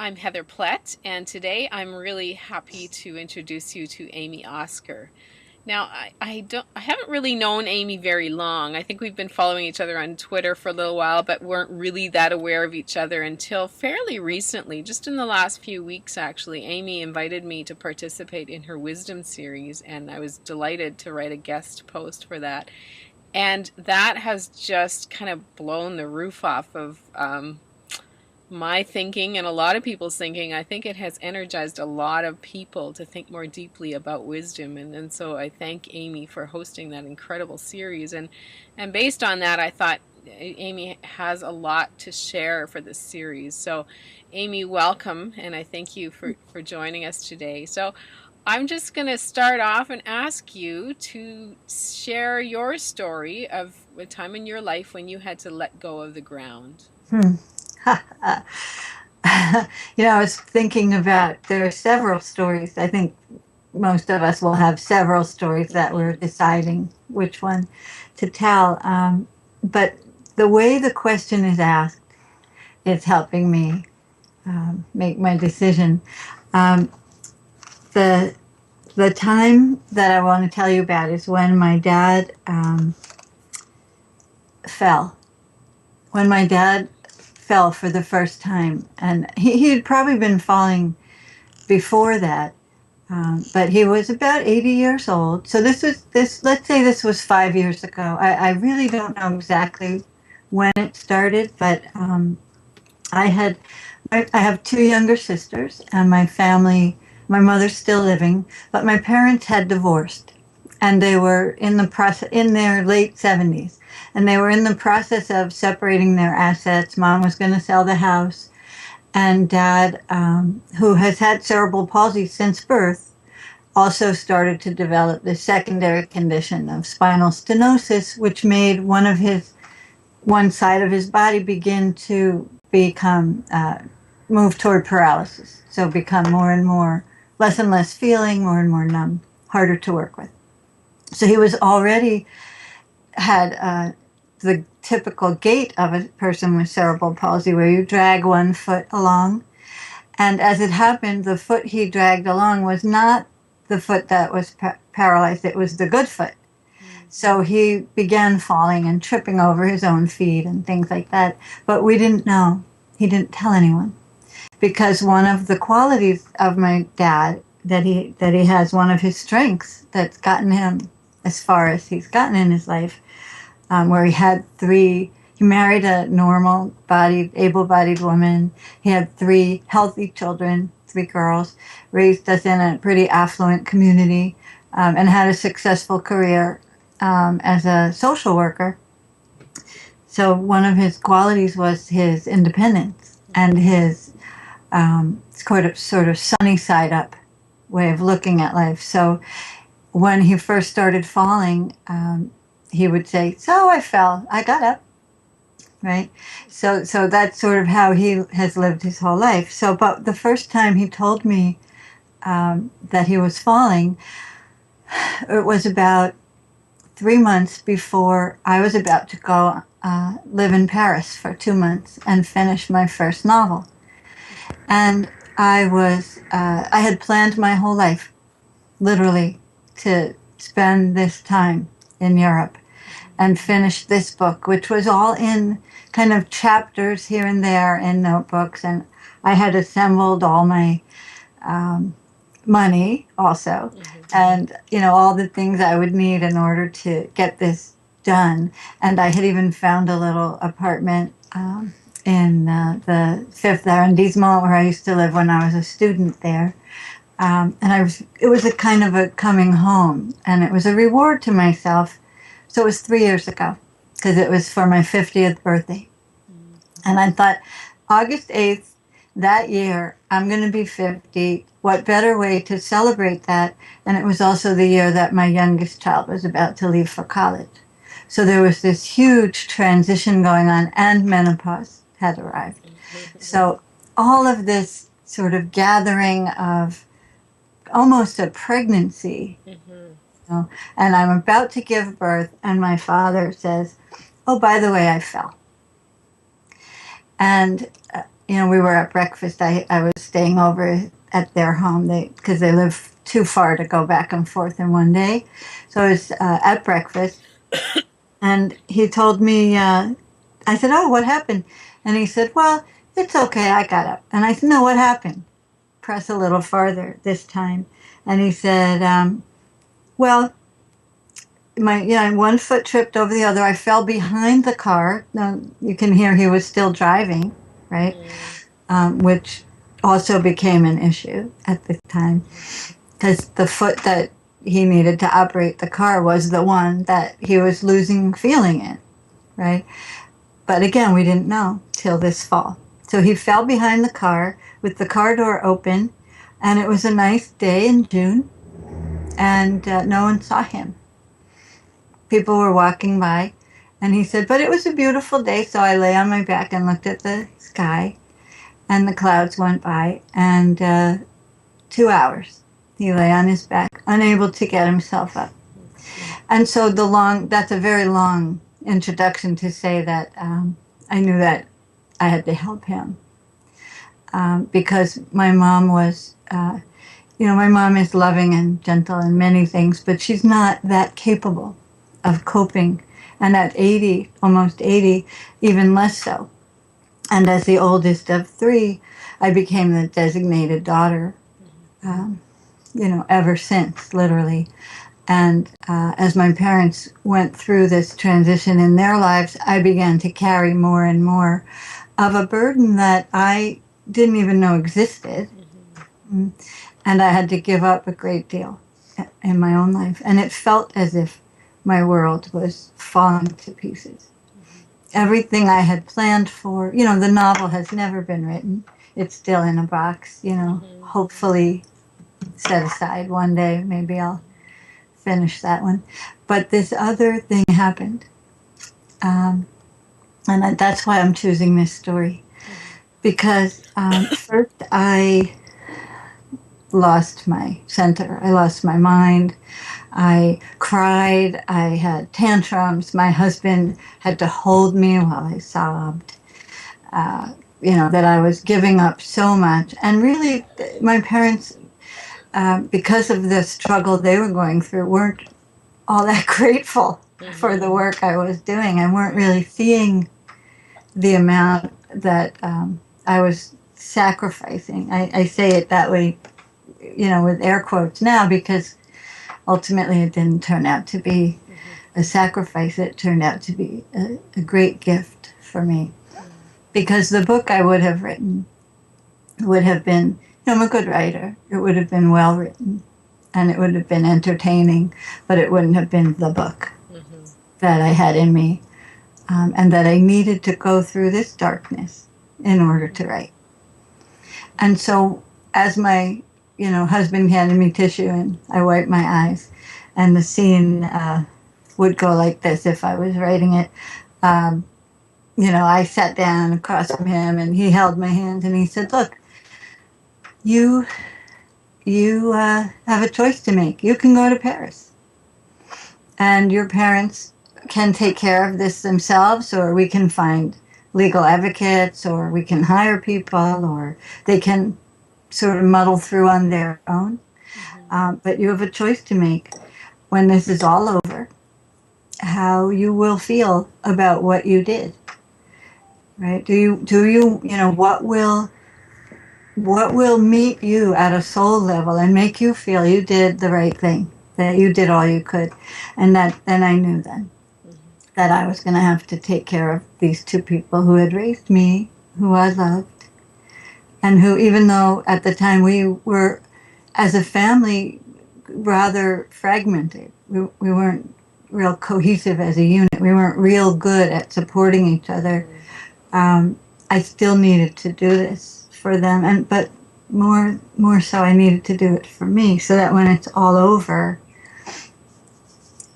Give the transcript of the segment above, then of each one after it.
I'm Heather Plett, and today I'm really happy to introduce you to Amy Oscar. Now, I haven't really known Amy very long. I think we've been following each other on Twitter for a little while, but weren't really that aware of each other until fairly recently, just in the last few weeks actually. Amy invited me to participate in her Wisdom series, and I was delighted to write a guest post for that. And that has just kind of blown the roof off of my thinking and a lot of people's thinking. I think it has energized a lot of people to think more deeply about wisdom. And so I thank Amy for hosting that incredible series. And based on that, I thought Amy has a lot to share for this series. So Amy, welcome. And I thank you for joining us today. So I'm just going to start off and ask you to share your story of a time in your life when you had to let go of the ground. I was thinking about there are several stories. I think most of us will have several stories that we're deciding which one to tell. But the way the question is asked is helping me make my decision. Um, the the time that I want to tell you about is when my dad fell. When my dad fell for the first time, and he had probably been falling before that, but he was about 80 years old. So this. Let's say this was 5 years ago. I really don't know exactly when it started, but I had I have two younger sisters, and my family. My mother's still living, but my parents had divorced, and they were in the process in their late 70s, and they were in the process of separating their assets. Mom was going to sell the house, and Dad, who has had cerebral palsy since birth, also started to develop the secondary condition of spinal stenosis, which made one side of his body begin to become move toward paralysis. So become more and more, less and less feeling, more and more numb, harder to work with. So he was already had the typical gait of a person with cerebral palsy, where you drag one foot along. And as it happened, the foot he dragged along was not the foot that was paralyzed, it was the good foot. So he began falling and tripping over his own feet and things like that. But we didn't know. He didn't tell anyone. Because one of the qualities of my dad that he has, one of his strengths that's gotten him as far as he's gotten in his life, where he married a normal-bodied, able-bodied woman. He had three healthy children, three girls, raised us in a pretty affluent community, and had a successful career as a social worker. So one of his qualities was his independence and his sort of sunny side up way of looking at life. So when he first started falling, he would say, "So I fell, I got up," right? So that's sort of how he has lived his whole life. So, but the first time he told me that he was falling, it was about 3 months before I was about to go live in Paris for 2 months and finish my first novel. And I had planned my whole life, literally, to spend this time in Europe and finish this book, which was all in kind of chapters here and there in notebooks. And I had assembled all my money also, and all the things I would need in order to get this done. And I had even found a little apartment in the Fifth Arrondissement, where I used to live when I was a student there. And it was a kind of a coming home, and it was a reward to myself. So it was 3 years ago, because it was for my 50th birthday. And I thought, August 8th, that year, I'm going to be 50. What better way to celebrate that? And it was also the year that my youngest child was about to leave for college. So there was this huge transition going on, and menopause had arrived. So all of this sort of gathering of almost a pregnancy. And I'm about to give birth, and my father says, "Oh, by the way, I fell." And we were at breakfast. I was staying over at their home because they live too far to go back and forth in one day. So I was at breakfast, and he told me, I said, "Oh, what happened?" And he said, "Well, it's okay. I got up." And I said, "No, what happened?" Press a little farther this time. And he said, "Well, one foot tripped over the other. I fell behind the car." Now you can hear he was still driving, right? Which also became an issue at the time because the foot that he needed to operate the car was the one that he was losing feeling in, right? But again, we didn't know till this fall. So he fell behind the car with the car door open, and it was a nice day in June, and no one saw him. People were walking by, and he said, "But it was a beautiful day," so I lay on my back and looked at the sky, and the clouds went by, and 2 hours he lay on his back, unable to get himself up. And so that's a very long introduction to say that I knew that I had to help him because my mom was, my mom is loving and gentle in many things, but she's not that capable of coping. And at 80, almost 80, even less so. And as the oldest of three, I became the designated daughter, ever since, literally. And as my parents went through this transition in their lives, I began to carry more and more of a burden that I didn't even know existed. Mm-hmm. And I had to give up a great deal in my own life. And it felt as if my world was falling to pieces. Mm-hmm. Everything I had planned for, the novel has never been written. It's still in a box, hopefully set aside one day. Maybe I'll finish that one. But this other thing happened. And that's why I'm choosing this story. Because first I lost my center. I lost my mind. I cried. I had tantrums. My husband had to hold me while I sobbed. That I was giving up so much. And really, my parents, because of the struggle they were going through, weren't all that grateful for the work I was doing. I weren't really seeing the amount that I was sacrificing. I say it that way, with air quotes now, because ultimately it didn't turn out to be a sacrifice. It turned out to be a great gift for me. Because the book I would have written would have been, I'm a good writer. It would have been well written, and it would have been entertaining, but it wouldn't have been the book that I had in me, and that I needed to go through this darkness in order to write. And so as my, husband handed me tissue and I wiped my eyes, and the scene would go like this if I was writing it. I sat down across from him, and he held my hand, and he said, "Look, you have a choice to make. You can go to Paris, and your parents can take care of this themselves, or we can find legal advocates, or we can hire people, or they can sort of muddle through on their own. But you have a choice to make when this is all over, how you will feel about what you did, right? Do you, what will meet you at a soul level and make you feel you did the right thing, that you did all you could?" And then I knew that I was going to have to take care of these two people who had raised me, who I loved, and who, even though at the time we were, as a family, rather fragmented, we weren't real cohesive as a unit. We weren't real good at supporting each other. I still needed to do this for them, but more so I needed to do it for me, so that when it's all over,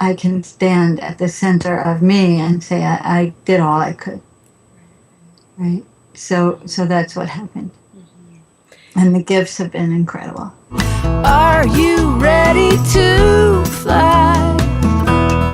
I can stand at the center of me and say I did all I could, right? So that's what happened, and the gifts have been incredible. Are you ready to fly?